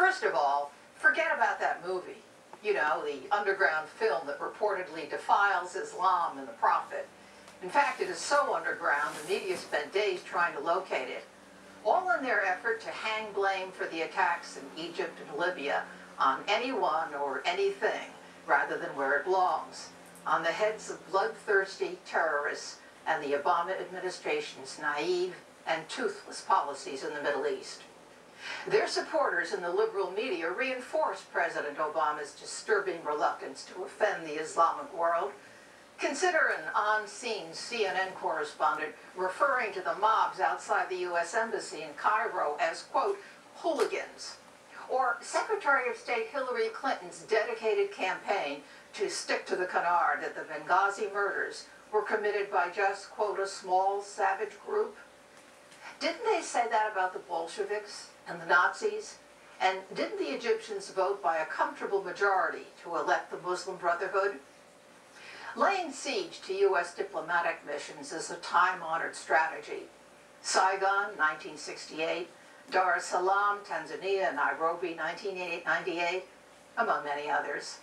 First of all, forget about that movie. You know, the underground film that reportedly defiles Islam and the Prophet. In fact, it is so underground, the media spent days trying to locate it, all in their effort to hang blame for the attacks in Egypt and Libya on anyone or anything, rather than where it belongs, on the heads of bloodthirsty terrorists and the Obama administration's naive and toothless policies in the Middle East. Their supporters in the liberal media reinforced President Obama's disturbing reluctance to offend the Islamic world. Consider an on-scene CNN correspondent referring to the mobs outside the U.S. Embassy in Cairo as, quote, hooligans. Or Secretary of State Hillary Clinton's dedicated campaign to stick to the canard that the Benghazi murders were committed by just, quote, a small savage group. Didn't they say that about the Bolsheviks and the Nazis? And didn't the Egyptians vote by a comfortable majority to elect the Muslim Brotherhood? Laying siege to U.S. diplomatic missions is a time-honored strategy. Saigon, 1968, Dar es Salaam, Tanzania, Nairobi, 1998, among many others.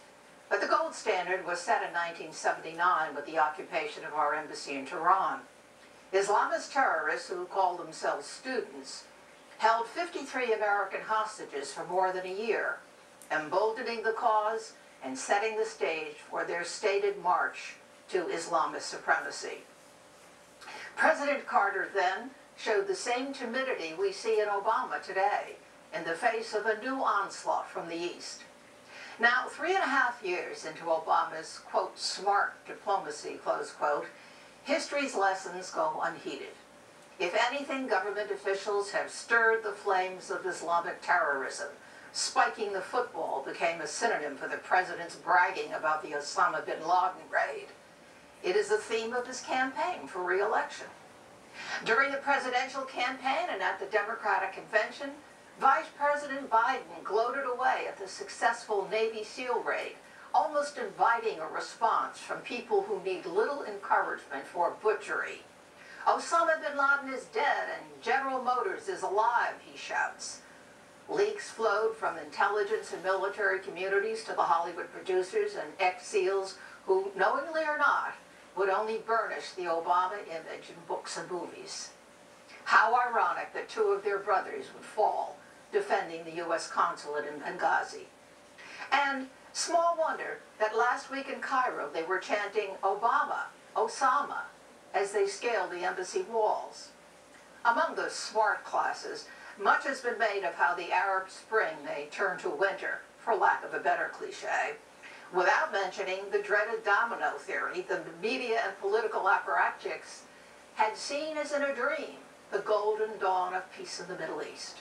But the gold standard was set in 1979 with the occupation of our embassy in Tehran. Islamist terrorists who called themselves students held 53 American hostages for more than a year, emboldening the cause and setting the stage for their stated march to Islamist supremacy. President Carter then showed the same timidity we see in Obama today in the face of a new onslaught from the East. Now, 3.5 years into Obama's, quote, smart diplomacy, close quote, history's lessons go unheeded. If anything, government officials have stirred the flames of Islamic terrorism. Spiking the football became a synonym for the president's bragging about the Osama bin Laden raid. It is the theme of his campaign for re-election. During the presidential campaign and at the Democratic convention, Vice President Biden gloated away at the successful Navy SEAL raid, almost inviting a response from people who need little encouragement for butchery. Osama bin Laden is dead and General Motors is alive, he shouts. Leaks flowed from intelligence and military communities to the Hollywood producers and ex-SEALs who, knowingly or not, would only burnish the Obama image in books and movies. How ironic that two of their brothers would fall defending the U.S. consulate in Benghazi. And small wonder that last week in Cairo they were chanting Obama, Osama, as they scaled the embassy walls. Among the smart classes, much has been made of how the Arab Spring may turn to winter, for lack of a better cliche, without mentioning the dreaded domino theory the media and political apparatchiks had seen as in a dream the golden dawn of peace in the Middle East.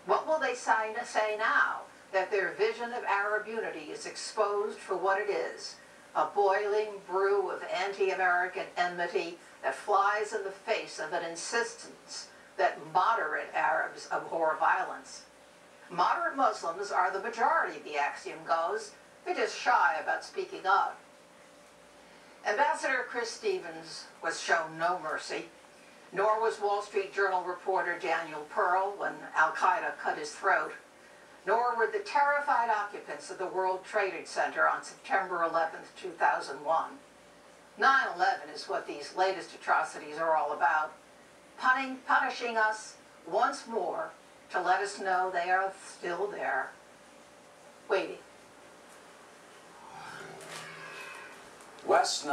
What will they say now that their vision of Arab unity is exposed for what it is, a boiling brew of anti-American enmity that flies in the face of an insistence that moderate Arabs abhor violence? Moderate Muslims are the majority, the axiom goes. They're just shy about speaking up. Ambassador Chris Stevens was shown no mercy, nor was Wall Street Journal reporter Daniel Pearl when al-Qaeda cut his throat, nor were the terrified occupants of the World Trade Center on September 11th, 2001. 9/11 is what these latest atrocities are all about, punishing us once more to let us know they are still there, waiting. Wes